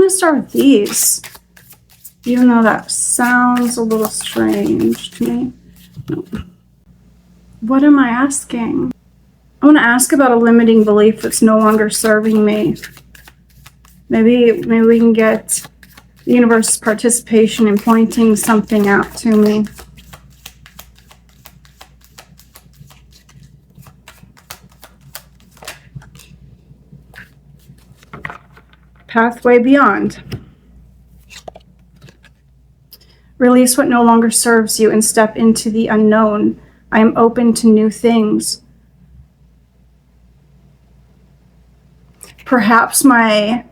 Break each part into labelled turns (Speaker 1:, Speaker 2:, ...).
Speaker 1: to start with these, even though that sounds a little strange to me. No. What am I asking? I want to ask about a limiting belief that's no longer serving me. Maybe we can get the universe's participation in pointing something out to me. Pathway beyond. Release what no longer serves you and step into the unknown. I am open to new things. Perhaps my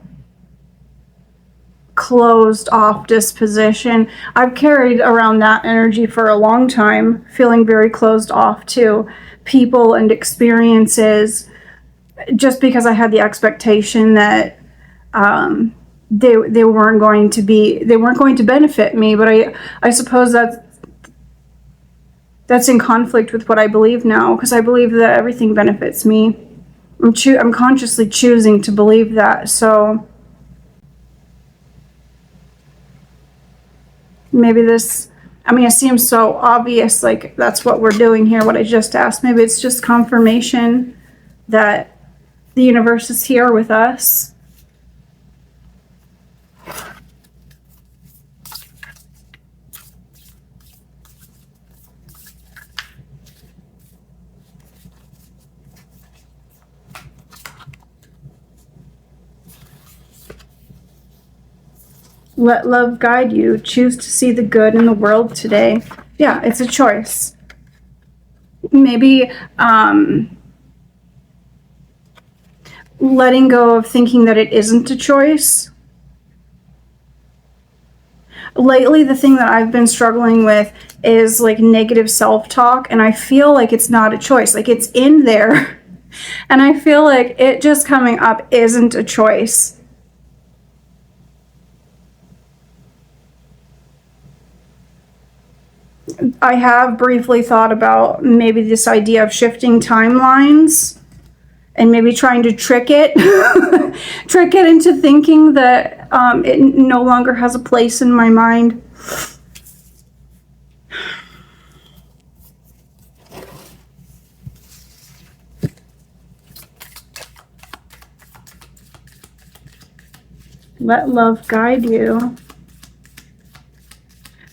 Speaker 1: closed off disposition. I've carried around that energy for a long time, feeling very closed off to people and experiences, just because I had the expectation that they weren't going to benefit me. But I suppose that's in conflict with what I believe now, because I believe that everything benefits me. I'm consciously choosing to believe that. So maybe this, I mean, it seems so obvious, like that's what we're doing here, what I just asked. Maybe it's just confirmation that the universe is here with us. Let love guide you. Choose to see the good in the world today. Yeah, it's a choice. Maybe letting go of thinking that it isn't a choice. Lately, the thing that I've been struggling with is like negative self-talk, and I feel like it's not a choice. Like it's in there, and I feel like it just coming up isn't a choice. I have briefly thought about maybe this idea of shifting timelines and maybe trying to trick it into thinking that it no longer has a place in my mind. Let love guide you.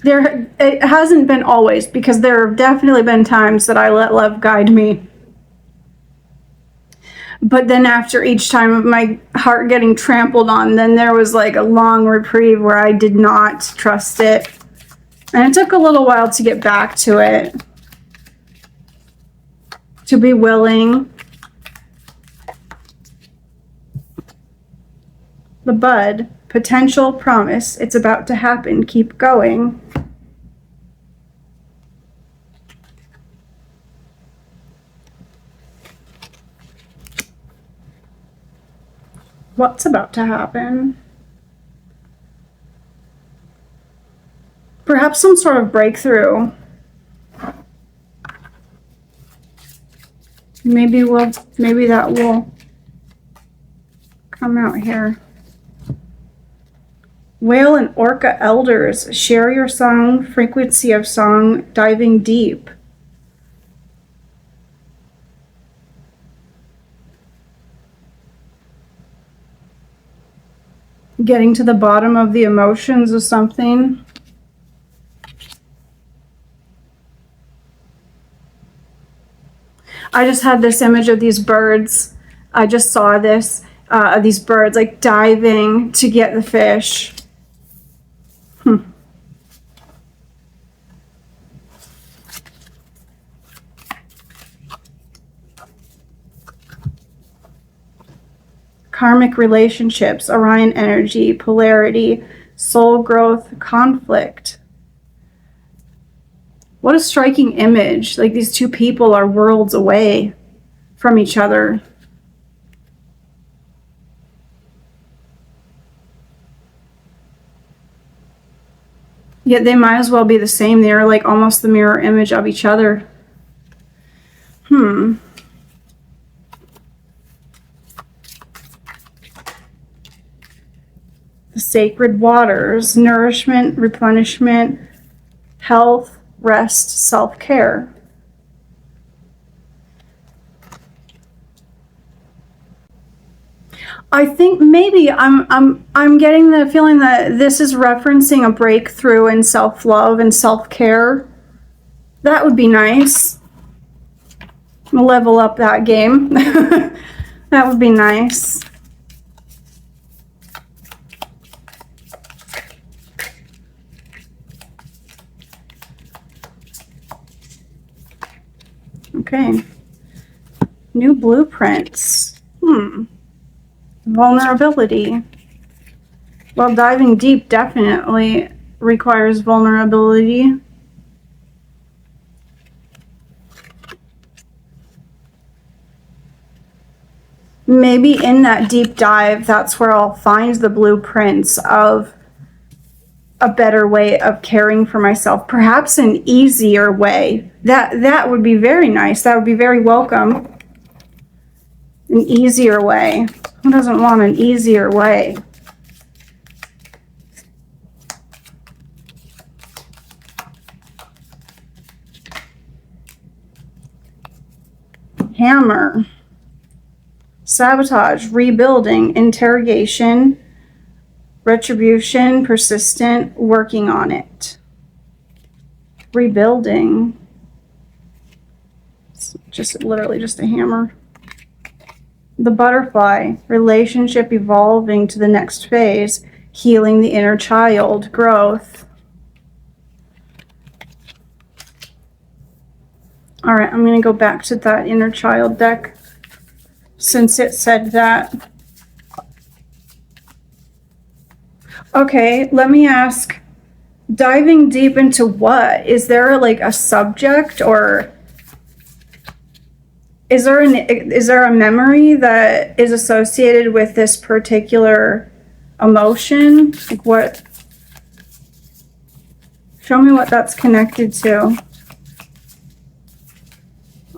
Speaker 1: It hasn't been always, because there have definitely been times that I let love guide me. But then after each time of my heart getting trampled on, then there was like a long reprieve where I did not trust it. And it took a little while to get back to it. To be willing. The bud, potential, promise, it's about to happen, keep going. What's about to happen? Perhaps some sort of breakthrough. Maybe that will come out here. Whale and orca elders, share your song, frequency of song, diving deep. Getting to the bottom of the emotions of something. I just had this image of these birds. I just saw this, these birds like diving to get the fish. Karmic relationships, Orion energy, polarity, soul growth, conflict. What a striking image. Like these two people are worlds away from each other. Yet they might as well be the same. They are like almost the mirror image of each other. the sacred waters, nourishment, replenishment, health, rest, self-care. I think maybe I'm getting the feeling that this is referencing a breakthrough in self-love and self-care. That would be nice. Level up that game. That would be nice. Okay. New blueprints. Vulnerability. Well, diving deep definitely requires vulnerability. Maybe in that deep dive, that's where I'll find the blueprints of a better way of caring for myself. Perhaps an easier way. That would be very nice. That would be very welcome. An easier way. Who doesn't want an easier way? Hammer. Sabotage, rebuilding, interrogation, retribution, persistent, working on it. Rebuilding. It's just literally just a hammer. The butterfly, relationship evolving to the next phase, healing the inner child, growth. All right, I'm going to go back to that inner child deck since it said that. Okay, let me ask, diving deep into what? Is there like a subject, or is there a memory that is associated with this particular emotion? Like what? Show me what that's connected to.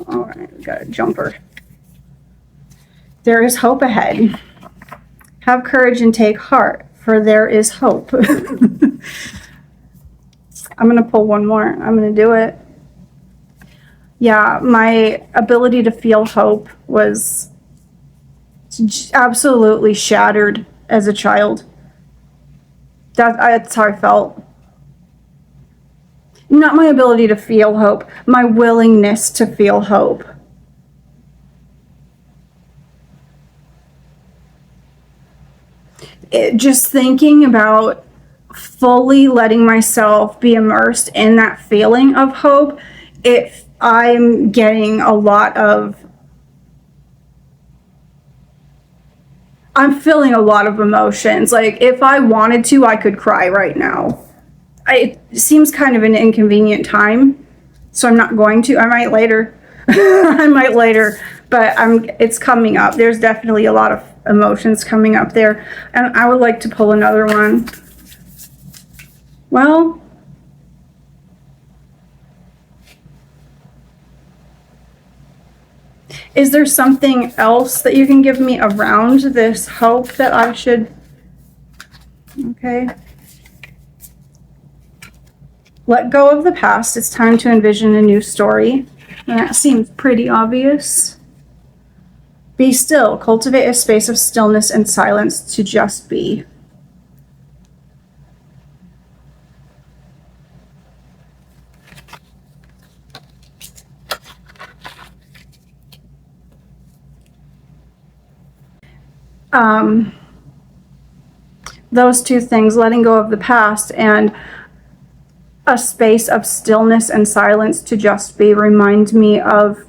Speaker 1: All right, we got a jumper. There is hope ahead. Have courage and take heart, for there is hope. I'm going to pull one more. I'm going to do it. Yeah, my ability to feel hope was absolutely shattered as a child. That's how I felt. Not my ability to feel hope, my willingness to feel hope. Just thinking about fully letting myself be immersed in that feeling of hope, I'm getting a lot of, I'm feeling a lot of emotions. Like if I wanted to, I could cry right now. It seems kind of an inconvenient time, so I'm not going to. I might later. I might later, but it's coming up. There's definitely a lot of emotions coming up there, and I would like to pull another one. Well, is there something else that you can give me around this hope that I should? Okay. Let go of the past. It's time to envision a new story. And that seems pretty obvious. Be still. Cultivate a space of stillness and silence to just be. Those two things, letting go of the past and a space of stillness and silence to just be, remind me of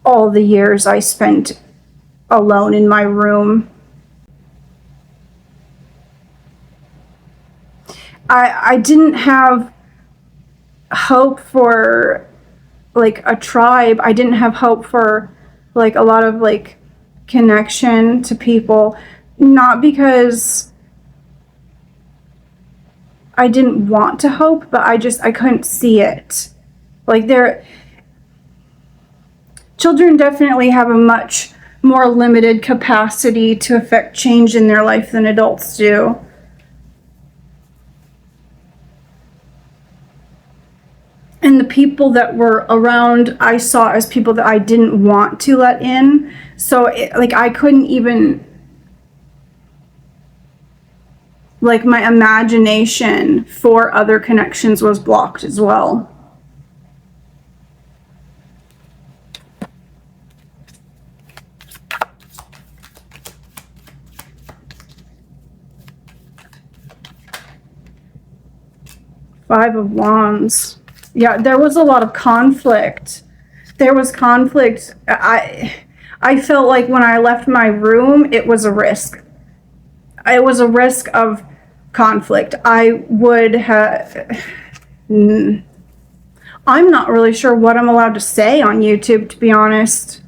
Speaker 1: all the years I spent alone in my room. I didn't have hope for like a tribe. I didn't have hope for like a lot of like connection to people, not because I didn't want to hope, but I couldn't see it. Like children definitely have a much more limited capacity to affect change in their life than adults do. And the people that were around, I saw as people that I didn't want to let in. So, I couldn't even, my imagination for other connections was blocked as well. Five of Wands. Yeah, there was a lot of conflict. There was conflict. I felt like when I left my room, it was a risk. It was a risk of conflict. I would have... I'm not really sure what I'm allowed to say on YouTube, to be honest.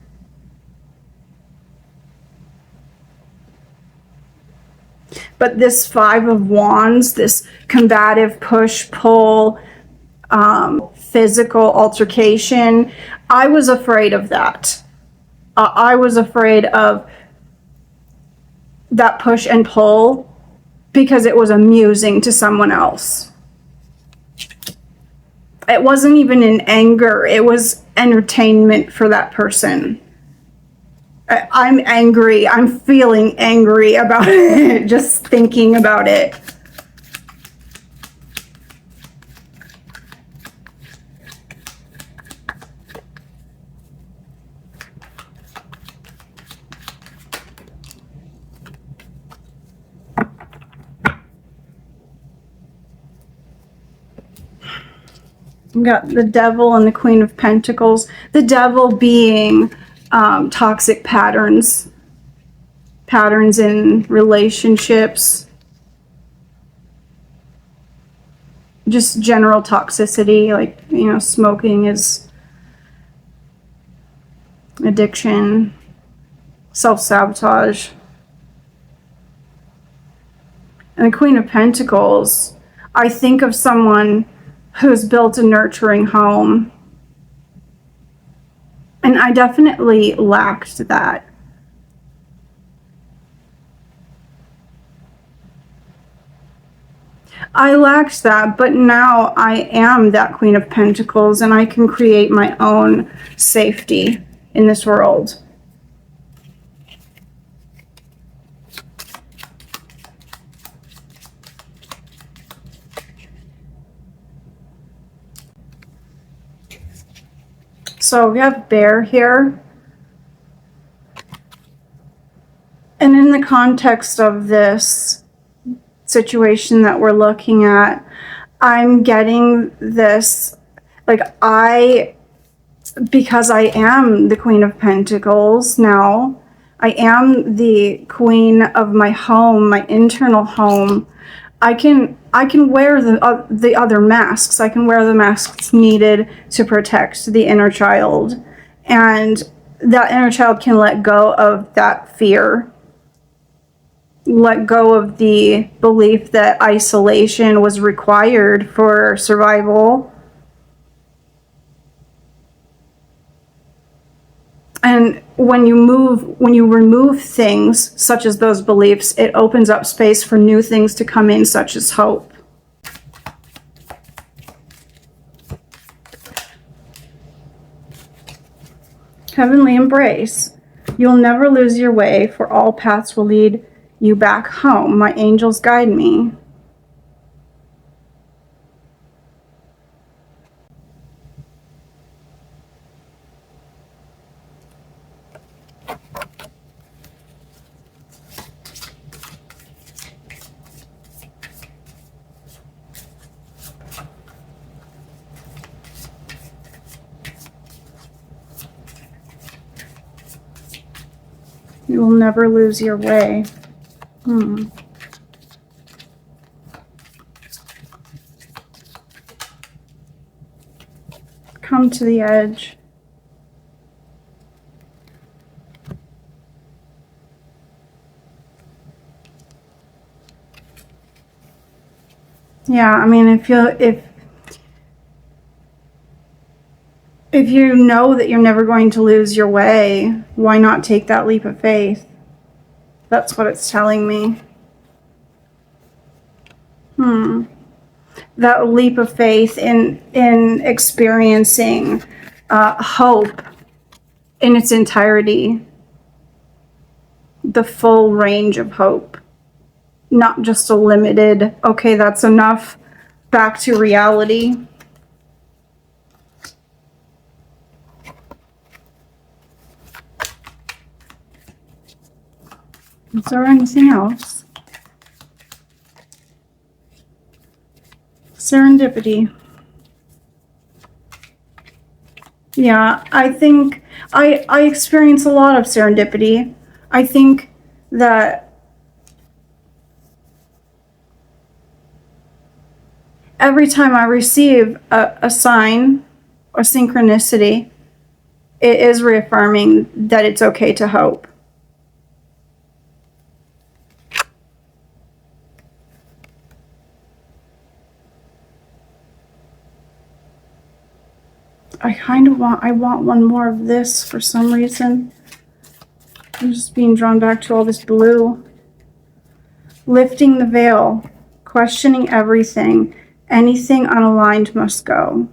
Speaker 1: But this Five of Wands, this combative push-pull, physical altercation, I was afraid of that. I was afraid of that push and pull because it was amusing to someone else. It wasn't even in anger. It was entertainment for that person. I'm angry. I'm feeling angry about it, just thinking about it. We got the Devil and the Queen of Pentacles. The Devil being toxic patterns in relationships, just general toxicity, smoking is addiction, self-sabotage. And the Queen of Pentacles, I think of someone who's built a nurturing home. And I definitely lacked that. I lacked that, but now I am that Queen of Pentacles and I can create my own safety in this world. So we have Bear here. And in the context of this situation that we're looking at, I'm getting this, because I am the Queen of Pentacles now, I am the queen of my home, my internal home. I can wear the other masks. I can wear the masks needed to protect the inner child. And that inner child can let go of that fear. Let go of the belief that isolation was required for survival. And when you remove things such as those beliefs, it opens up space for new things to come in, such as hope. Heavenly Embrace. You'll never lose your way, for all paths will lead you back home. My angels guide me. You will never lose your way. Come to the edge. Yeah, I mean, if If you know that you're never going to lose your way, why not take that leap of faith? That's what it's telling me. That leap of faith in experiencing hope in its entirety. The full range of hope. Not just a limited, okay, that's enough, back to reality. Is there anything else? Serendipity. Yeah, I think I experience a lot of serendipity. I think that every time I receive a sign or synchronicity, it is reaffirming that it's okay to hope. I want one more of this for some reason. I'm just being drawn back to all this blue. Lifting the veil, questioning everything. Anything unaligned must go.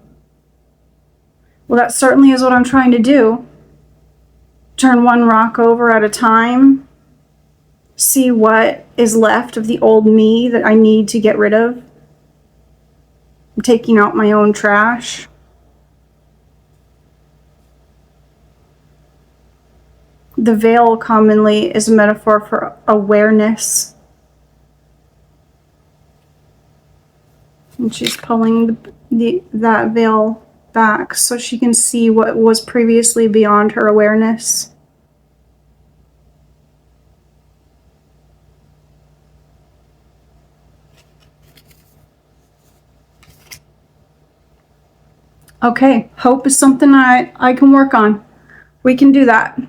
Speaker 1: Well, that certainly is what I'm trying to do. Turn one rock over at a time. See what is left of the old me that I need to get rid of. I'm taking out my own trash. The veil commonly is a metaphor for awareness. And she's pulling that veil back so she can see what was previously beyond her awareness. Okay, hope is something I can work on. We can do that.